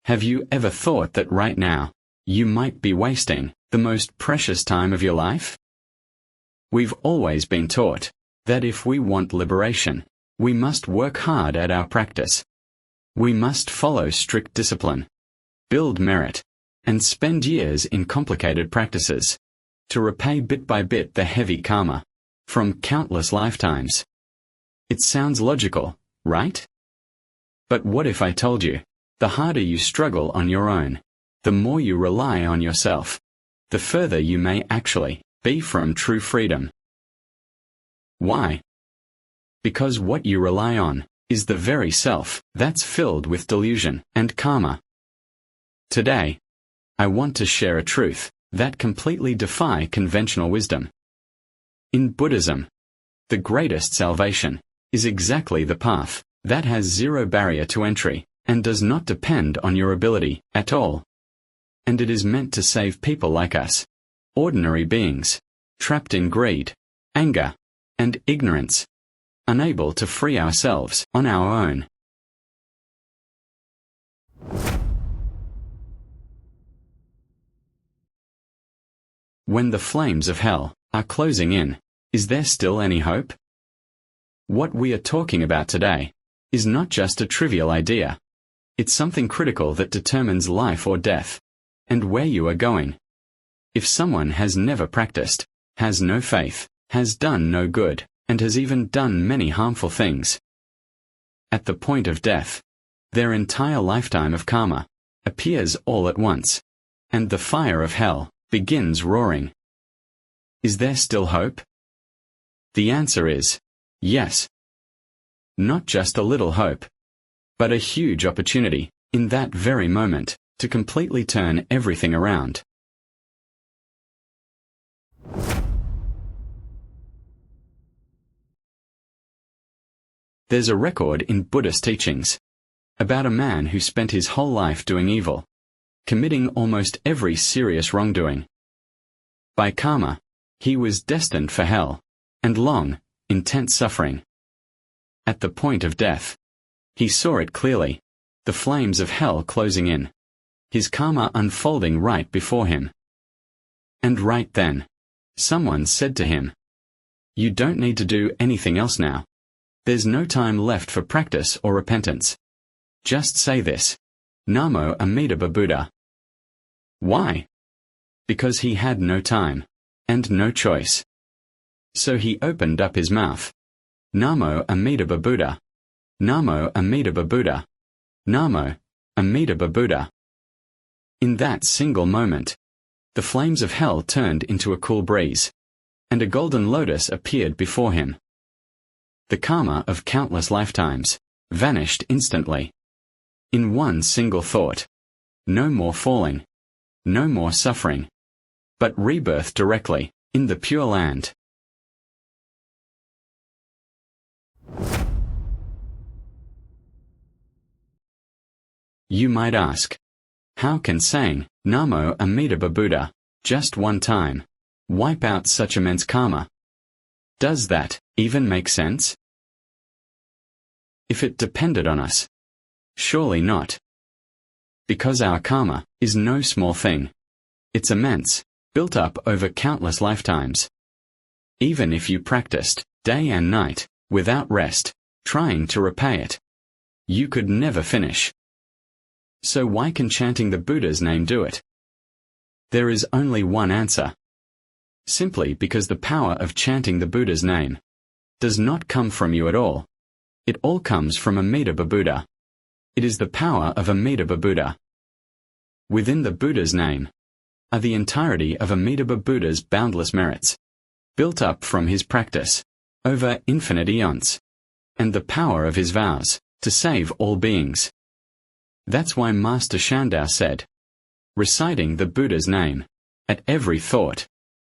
Have you ever thought that right now, you might be wasting the most precious time of your life? We've always been taught that if we want liberation, we must work hard at our practice. We must follow strict discipline, build merit, and spend years in complicated practices to repay bit by bit the heavy karma from countless lifetimes. It sounds logical, right? But what if I told you, the harder you struggle on your own, the more you rely on yourself, the further you may actually be from true freedom? Why? Because what you rely on is the very self that's filled with delusion and karma. Today, I want to share a truth that completely defies conventional wisdom. In Buddhism, the greatest salvation is exactly the path that has zero barrier to entry and does not depend on your ability at all. And it is meant to save people like us, ordinary beings, trapped in greed, anger, and ignorance, unable to free ourselves on our own. When the flames of hell are closing in, is there still any hope? What we are talking about today is not just a trivial idea. It's something critical that determines life or death, and where you are going. If someone has never practiced, has no faith, has done no good, and has even done many harmful things, at the point of death, their entire lifetime of karma appears all at once, and the fire of hell begins roaring. Is there still hope? The answer is yes. Not just a little hope, but a huge opportunity, in that very moment, to completely turn everything around. There's a record in Buddhist teachings about a man who spent his whole life doing evil, committing almost every serious wrongdoing. By karma, he was destined for hell, and long, intense suffering. At the point of death, he saw it clearly, the flames of hell closing in, his karma unfolding right before him. And right then, someone said to him, "You don't need to do anything else now. There's no time left for practice or repentance. Just say this, Namo Amitabha Buddha." Why? Because he had no time, and no choice. So he opened up his mouth. Namo Amitabha Buddha. Namo Amitabha Buddha. Namo Amitabha Buddha. In that single moment, the flames of hell turned into a cool breeze, and a golden lotus appeared before him. The karma of countless lifetimes vanished instantly. In one single thought. No more falling. No more suffering. But rebirth directly, in the Pure Land. You might ask, how can saying, Namo Amitabha Buddha, just one time, wipe out such immense karma? Does that even make sense? If it depended on us, surely not. Because our karma is no small thing. It's immense, built up over countless lifetimes. Even if you practiced, day and night, without rest, trying to repay it, you could never finish. So why can chanting the Buddha's name do it? There is only one answer. Simply because the power of chanting the Buddha's name does not come from you at all. It all comes from Amitabha Buddha. It is the power of Amitabha Buddha. Within the Buddha's name are the entirety of Amitabha Buddha's boundless merits, built up from his practice over infinite eons, and the power of his vows to save all beings. That's why Master Shandao said, reciting the Buddha's name at every thought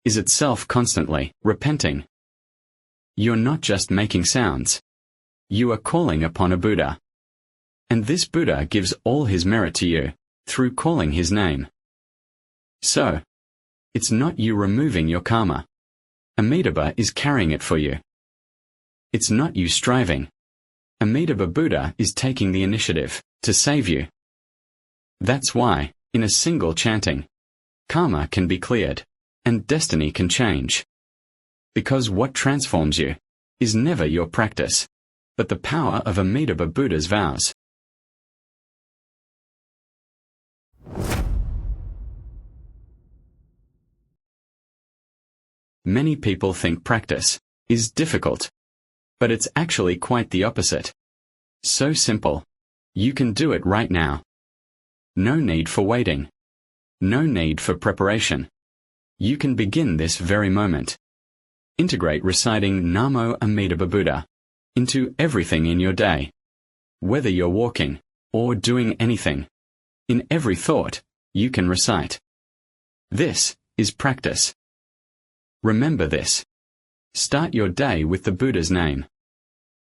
is itself constantly repenting. You're not just making sounds. You are calling upon a Buddha. And this Buddha gives all his merit to you through calling his name. So, it's not you removing your karma. Amitabha is carrying it for you. It's not you striving. Amitabha Buddha is taking the initiative to save you. That's why, in a single chanting, karma can be cleared, and destiny can change. Because what transforms you is never your practice, but the power of Amitabha Buddha's vows. Many people think practice is difficult, but it's actually quite the opposite. So simple. You can do it right now. No need for waiting. No need for preparation. You can begin this very moment. Integrate reciting Namo Amitabha Buddha into everything in your day. Whether you're walking or doing anything, in every thought, you can recite. This is practice. Remember this. Start your day with the Buddha's name.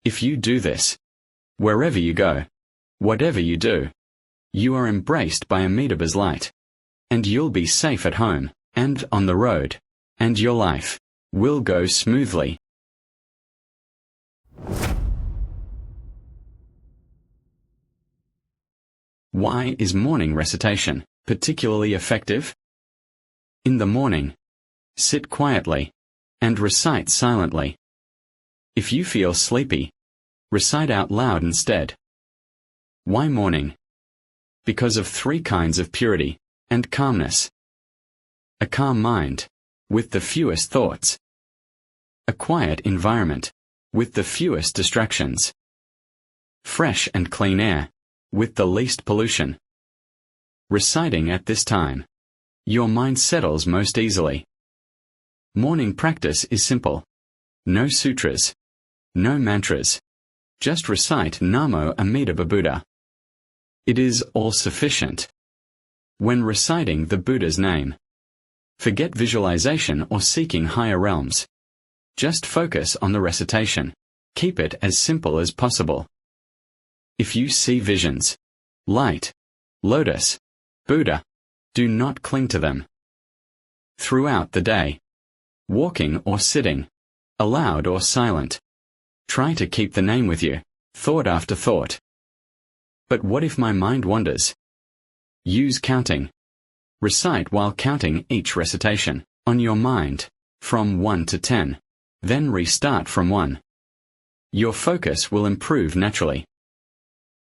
If you do this, wherever you go, whatever you do, you are embraced by Amitabha's light, and you'll be safe at home and on the road, and your life will go smoothly. Why is morning recitation particularly effective? In the morning, sit quietly and recite silently. If you feel sleepy, recite out loud instead. Why morning? Because of 3 kinds of purity and calmness. A calm mind, with the fewest thoughts. A quiet environment, with the fewest distractions. Fresh and clean air, with the least pollution. Reciting at this time, your mind settles most easily. Morning practice is simple. No sutras, no mantras. Just recite Namo Amitabha Buddha. It is all sufficient. When reciting the Buddha's name, forget visualization or seeking higher realms. Just focus on the recitation. Keep it as simple as possible. If you see visions, light, lotus, Buddha, do not cling to them. Throughout the day, walking or sitting, aloud or silent, try to keep the name with you, thought after thought. But what if my mind wanders? Use counting. Recite while counting each recitation on your mind, from 1 to 10, then restart from 1. Your focus will improve naturally.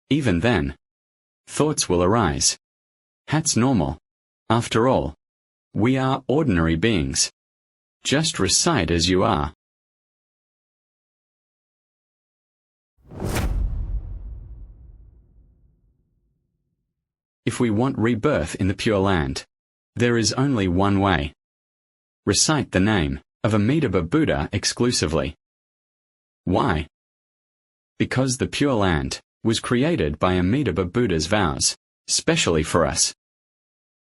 Even then, thoughts will arise. That's normal. After all, we are ordinary beings. Just recite as you are. If we want rebirth in the Pure Land, there is only one way. Recite the name of Amitabha Buddha exclusively. Why? Because the Pure Land was created by Amitabha Buddha's vows, specially for us.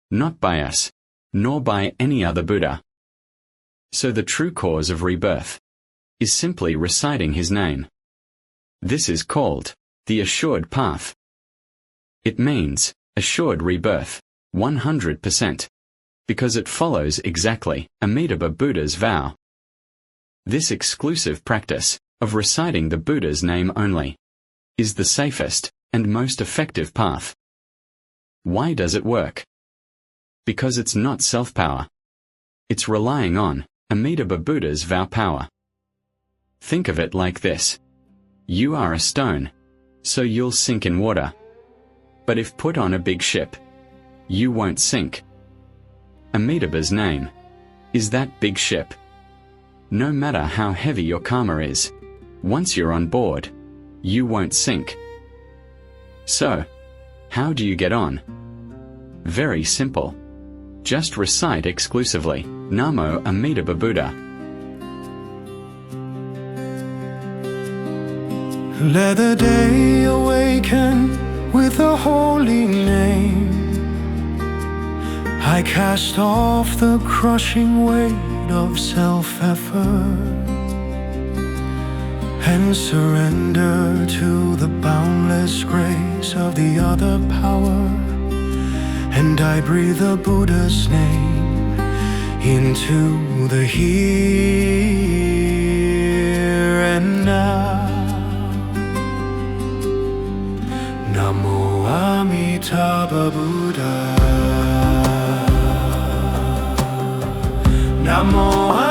Not by us, nor by any other Buddha. So the true cause of rebirth is simply reciting his name. This is called the assured path. It means assured rebirth, 100%, because it follows exactly Amitabha Buddha's vow. This exclusive practice of reciting the Buddha's name only is the safest and most effective path. Why does it work? Because it's not self-power. It's relying on Amitabha Buddha's vow power. Think of it like this. You are a stone, so you'll sink in water. But if put on a big ship, you won't sink. Amitabha's name is that big ship. No matter how heavy your karma is, once you're on board, you won't sink. So, how do you get on? Very simple. Just recite exclusively Namo Amitabha Buddha. Let the day awaken with a holy name. I cast off the crushing weight of self-effort and surrender to the boundless grace of the other power. And I breathe the Buddha's name into the here and now. Namo Amitabha Amitabha Buddha. Namo